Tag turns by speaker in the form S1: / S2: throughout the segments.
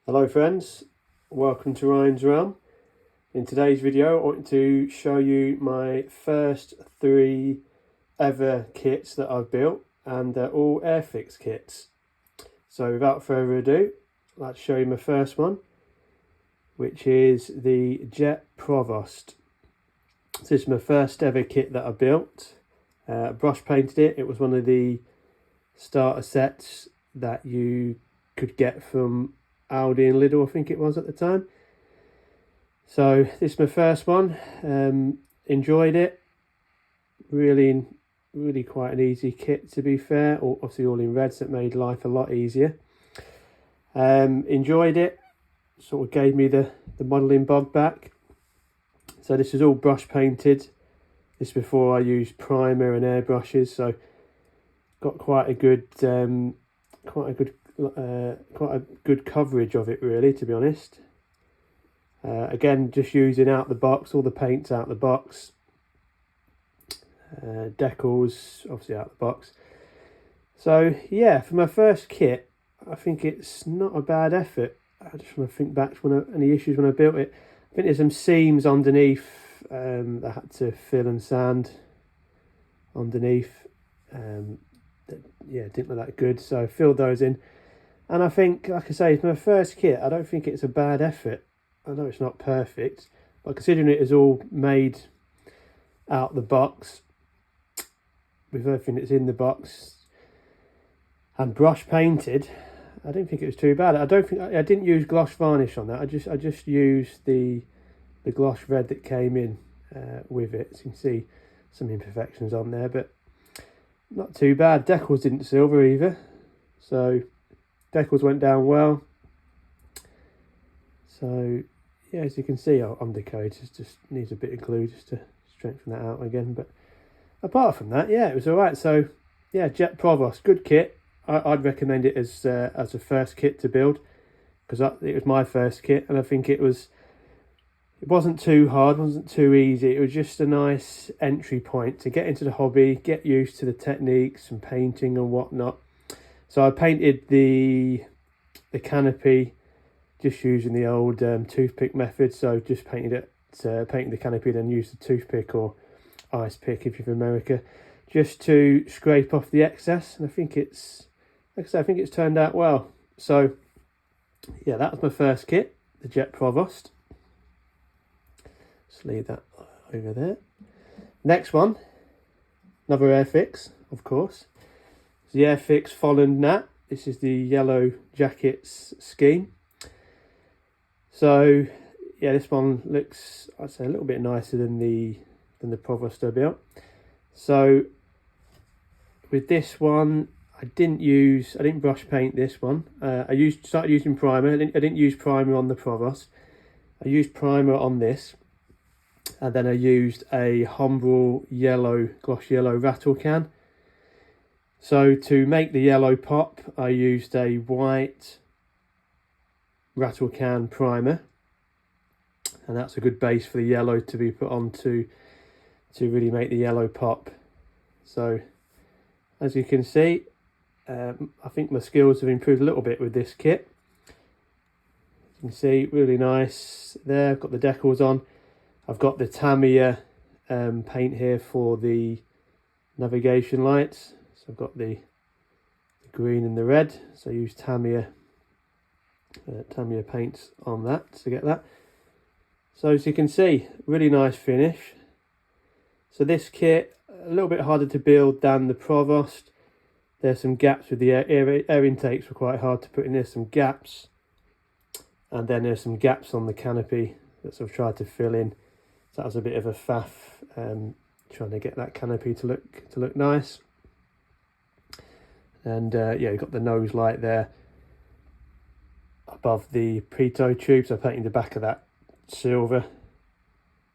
S1: Hello friends, welcome to Ryan's Realm. In today's video I want to show you my first 3 ever kits that I've built, and they're all Airfix kits. So without further ado, I'd like to show you my first one, which is the Jet Provost. This is my first ever kit that I built. Brush painted it. It was one of the starter sets that you could get from Aldi and Lidl, I think it was at the time. So this is my first one. Enjoyed it. Really quite an easy kit, to be fair. Obviously all in red, so it made life a lot easier. Enjoyed it. Sort of gave me the modelling bug back. So this is all brush painted. This before I used primer and airbrushes, so got quite a good coverage of it, really, to be honest. Again, just using out the box, all the paints out the box, decals obviously out the box. So yeah, for my first kit, I think it's not a bad effort. I just want to think back to any issues when I built it. I think there's some seams underneath that I had to fill and sand underneath. Yeah, didn't look that good, so I filled those in. And I think, like I say, it's my first kit. I don't think it's a bad effort. I know it's not perfect, but considering it is all made out the box, with everything that's in the box, and brush painted, I don't think it was too bad. I didn't use gloss varnish on that. I just used the gloss red that came in with it. So you can see some imperfections on there, but not too bad. Decals didn't silver either, so decals went down well. So yeah, as you can see, undercoat just needs a bit of glue just to strengthen that out again. But apart from that, yeah, it was all right. So yeah, Jet Provost, good kit. I'd recommend it as a first kit to build, because it was my first kit, and I think it wasn't too hard, wasn't too easy. It was just a nice entry point to get into the hobby, get used to the techniques and painting and whatnot. So I painted the canopy just using the old toothpick method. So just painted the canopy, then used the toothpick or ice pick if you're from America, just to scrape off the excess. And I think it's, like I said, I think it's turned out well. So yeah, that was my first kit, the Jet Provost. Just leave that over there. Next one, another Airfix, of course. It's the Airfix Folland Nat. This is the yellow jackets scheme. So yeah, this one looks, I'd say, a little bit nicer than the Provost I built. So with this one, I didn't brush paint this one. I started using primer. I didn't use primer on the Provost. I used primer on this, and then I used a Humbrol gloss yellow rattle can. So to make the yellow pop, I used a white rattle can primer, and that's a good base for the yellow to be put on to really make the yellow pop. So as you can see, I think my skills have improved a little bit with this kit. You can see, really nice there. I've got the decals on. I've got the Tamiya paint here for the navigation lights. So I've got the green and the red. So I use Tamiya paints on that to get that. So as you can see, really nice finish. So this kit, a little bit harder to build than the Provost. There's some gaps with the air intakes, were quite hard to put in. There's some gaps, and then there's some gaps on the canopy that I've tried to fill in. So that was a bit of a faff, trying to get that canopy to look nice. And yeah, you've got the nose light there above the pitot tube, so I painted the back of that silver,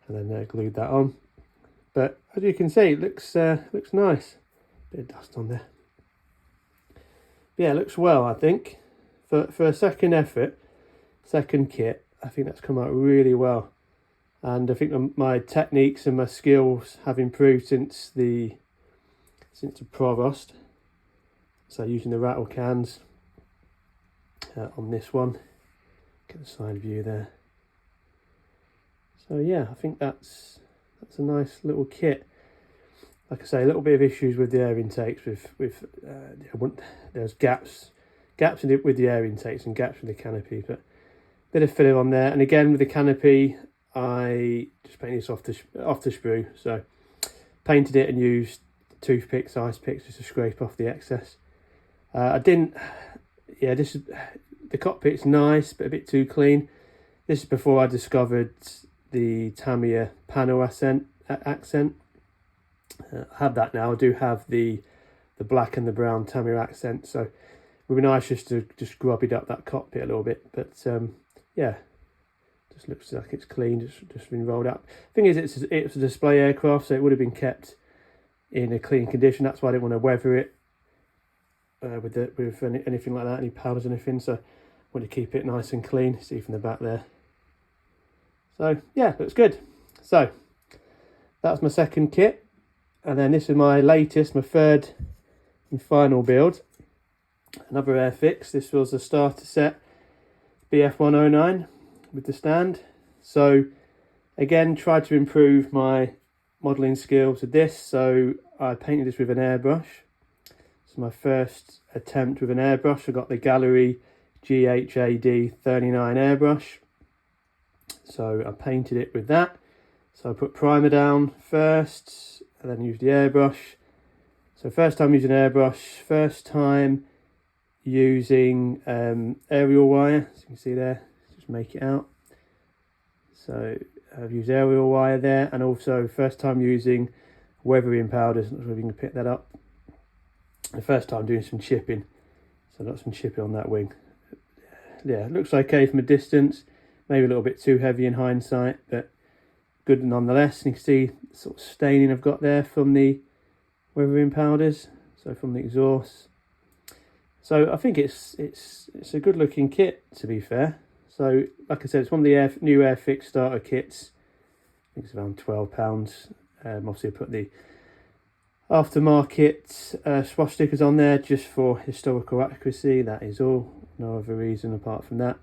S1: and then glued that on. But as you can see, it looks nice. Bit of dust on there. But yeah, it looks well, I think. For a second kit, I think that's come out really well. And I think my techniques and my skills have improved since the Provost. So using the rattle cans on this one, Get the side view there. So yeah, I think that's a nice little kit. Like I say, a little bit of issues with the air intakes. There's gaps in it with the air intakes and gaps with the canopy, but a bit of filler on there. And again with the canopy, I just painted this off the sprue. So painted it and used toothpicks, ice picks, just to scrape off the excess. The cockpit's nice, but a bit too clean. This is before I discovered the Tamiya panel accent. I have that now. I do have the black and the brown Tamiya accent, so it would be nice just to grub it up that cockpit a little bit. But yeah, just looks like it's clean, just been rolled up. Thing is, it's a display aircraft, so it would have been kept in a clean condition. That's why I didn't want to weather it with anything like that, any powders or anything. So I want to keep it nice and clean. See from the back there. So yeah, looks good. So that's my second kit, and then this is my latest, my third and final build. Another Airfix. This was a starter set BF109 with the stand. So again, tried to improve my modelling skills with this. So I painted this with an airbrush. It's my first attempt with an airbrush. I got the Gallery GHAD 39 airbrush. So I painted it with that. So I put primer down first and then used the airbrush. So first time using airbrush, first time using aerial wire, as you can see there, just make it out. So I've used aerial wire there, and also first time using weathering powders. Not sure if you can pick that up. The first time doing some chipping, so I got some chipping on that wing. Yeah, it looks okay from a distance, maybe a little bit too heavy in hindsight, but good nonetheless. And you can see the sort of staining I've got there from the weathering powders, so from the exhaust. So I think it's a good looking kit, to be fair. So like I said, it's one of the new Airfix starter kits. I think it's around £12. Obviously I put the aftermarket swatch stickers on there just for historical accuracy. That is all, no other reason apart from that.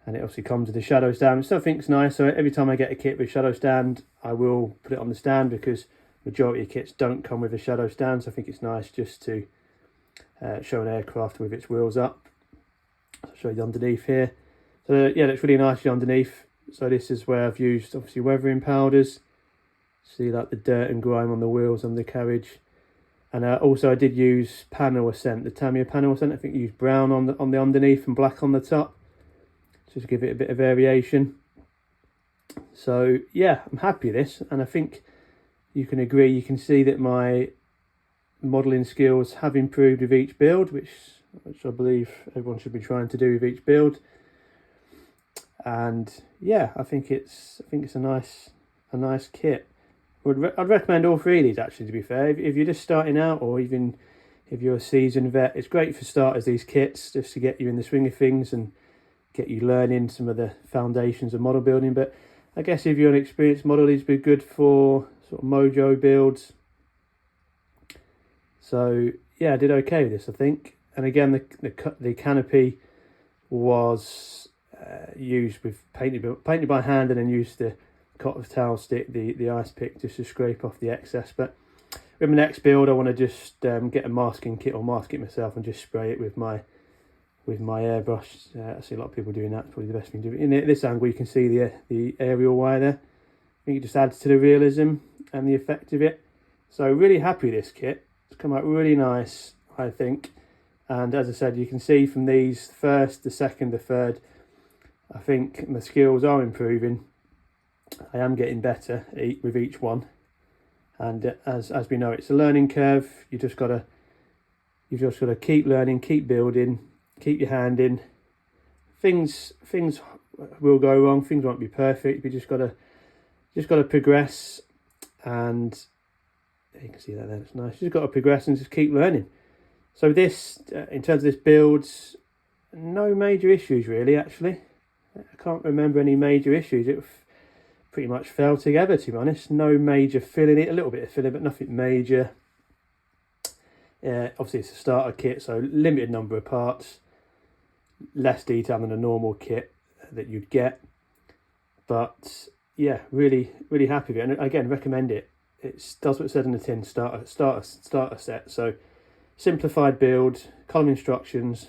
S1: And it obviously comes with the shadow stand, which I think is nice. So every time I get a kit with shadow stand, I will put it on the stand, because majority of kits don't come with a shadow stand. So I think it's nice just to show an aircraft with its wheels up. I'll show you underneath here. So yeah, it's really nicely underneath. So this is where I've used obviously weathering powders. See like the dirt and grime on the wheels on the carriage. And also I did use panel accent, the Tamiya panel accent. I think I used brown on the underneath and black on the top, just to give it a bit of variation. So yeah, I'm happy with this, and I think you can agree, you can see that my modelling skills have improved with each build, which I believe everyone should be trying to do with each build. And yeah, I think it's a nice kit. I'd recommend all three of these, actually, to be fair. If you're just starting out, or even if you're a seasoned vet, it's great for starters, these kits, just to get you in the swing of things and get you learning some of the foundations of model building. But I guess if you're an experienced model, these would be good for sort of mojo builds. So yeah, I did okay with this, I think. And again, the canopy was used with painted by hand, and then used the cotton towel stick, the ice pick, just to scrape off the excess. But with my next build, I want to just get a masking kit, or mask it myself, and just spray it with my airbrush. I see a lot of people doing that. It's probably the best thing to do. In this angle, you can see the aerial wire there. I think it just adds to the realism and the effect of it. So really happy with this kit. It's come out really nice, I think. And as I said, you can see from these, the first, the second, the third, I think my skills are improving. I am getting better with each one. And as we know, it's a learning curve. You've just got to keep learning, keep building, keep your hand in. Things will go wrong. Things won't be perfect. You just got to progress. And you can see that there. It's nice. You just got to progress and just keep learning. So this, in terms of this build, no major issues really. Actually, I can't remember any major issues. It pretty much fell together, to be honest. No major filling, a little bit of filling, but nothing major. Obviously it's a starter kit, so limited number of parts, less detail than a normal kit. that you'd get. But yeah, really happy with it, and again, recommend it. It does what it said in the tin, starter set. So simplified build, column instructions,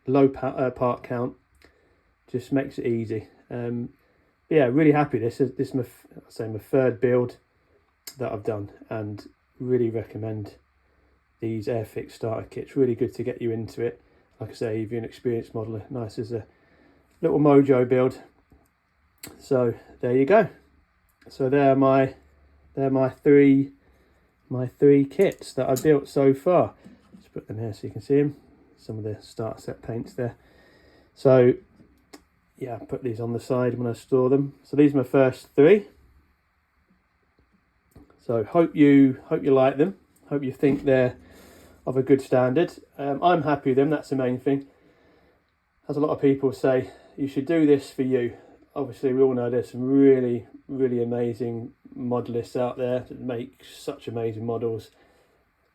S1: low part count, just makes it easy. Yeah, really happy. This is my third build that I've done, and really recommend these Airfix starter kits. Really good to get you into it. Like I say, if you're an experienced modeler, nice as a little mojo build. So there you go. So they're my three kits that I built so far. Let's put them here so you can see them. Some of the starter set paints there. So yeah, I put these on the side when I store them. So these are my first three. So hope you like them. Hope you think they're of a good standard. I'm happy with them. That's the main thing. As a lot of people say, you should do this for you. Obviously, we all know there's some really amazing modelists out there that make such amazing models,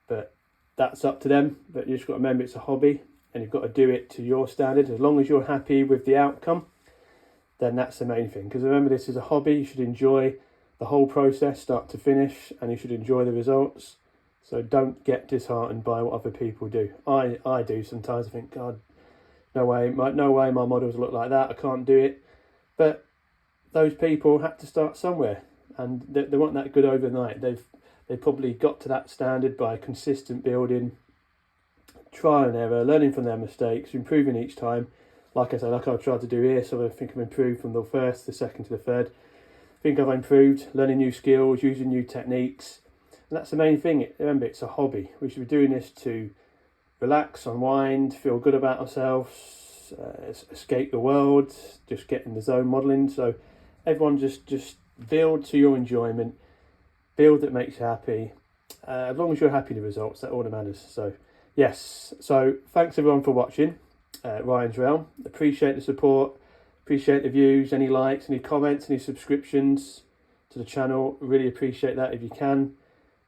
S1: but that's up to them. But you just got to remember, it's a hobby, and you've got to do it to your standard. As long as you're happy with the outcome, then that's the main thing. Because remember, this is a hobby. You should enjoy the whole process, start to finish, and you should enjoy the results. So don't get disheartened by what other people do. I do sometimes. I think, God, no way my models look like that. I can't do it. But those people had to start somewhere, and they weren't that good overnight. They probably got to that standard by consistent building, trial and error, learning from their mistakes, improving each time. Like I said, like I've tried to do here, so I think I've improved from the first, the second to the third. I think I've improved, learning new skills, using new techniques. And that's the main thing. Remember, it's a hobby. We should be doing this to relax, unwind, feel good about ourselves, escape the world, just get in the zone modelling. So everyone just build to your enjoyment, build that makes you happy. As long as you're happy with the results, that all that matters. So yes, so thanks everyone for watching Ryan's Realm. Appreciate the support, appreciate the views, any likes, any comments, any subscriptions to the channel. Really appreciate that if you can.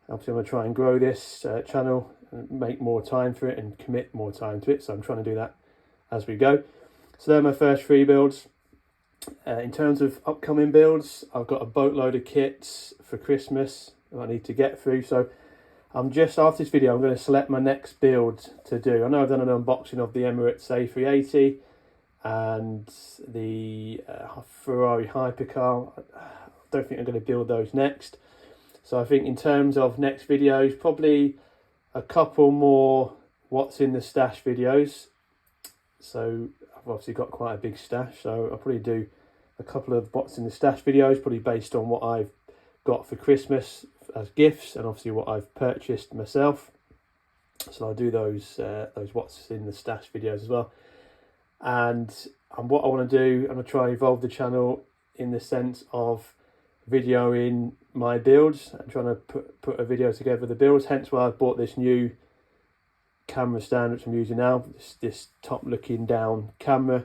S1: Obviously I'm going to try and grow this channel and make more time for it and commit more time to it, so I'm trying to do that as we go. So they're my first three builds. In terms of upcoming builds, I've got a boatload of kits for Christmas that I need to get through. So I'm just, after this video, I'm going to select my next build to do. I know I've done an unboxing of the Emirates A380 and the Ferrari Hypercar. I don't think I'm going to build those next. So I think in terms of next videos, probably a couple more what's in the stash videos. So I've obviously got quite a big stash, so I'll probably do a couple of what's in the stash videos, probably based on what I've got for Christmas as gifts, and obviously what I've purchased myself. So I'll do those what's in the stash videos as well. And what I want to do, I'm going to try and evolve the channel in the sense of videoing my builds. I'm trying to put a video together of the builds, hence why I've bought this new camera stand which I'm using now, this top looking down camera.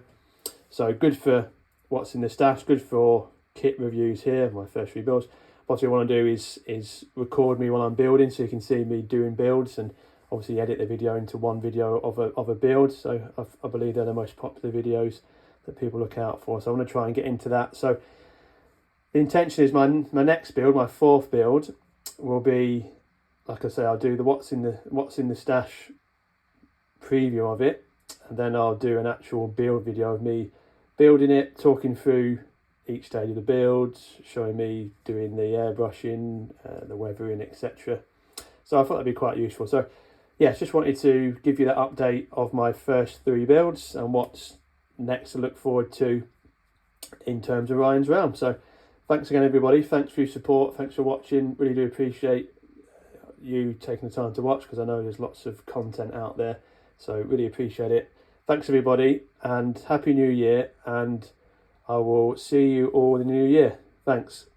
S1: So good for what's in the stash, good for kit reviews here, my first three builds. What I want to do is record me while I'm building, so you can see me doing builds, and obviously edit the video into one video of a build. So I believe they're the most popular videos that people look out for, so I want to try and get into that. So the intention is my next build, my fourth build, will be, like I say, I'll do the what's in the stash preview of it, and then I'll do an actual build video of me building it, talking through each stage of the build, showing me doing the airbrushing, the weathering, etc. So I thought that'd be quite useful. So yes, just wanted to give you that update of my first three builds and what's next to look forward to in terms of Ryan's Realm. So thanks again everybody, thanks for your support, thanks for watching. Really do appreciate you taking the time to watch, because I know there's lots of content out there. So really appreciate it. Thanks everybody, and Happy New Year, and I will see you all in the new year. Thanks.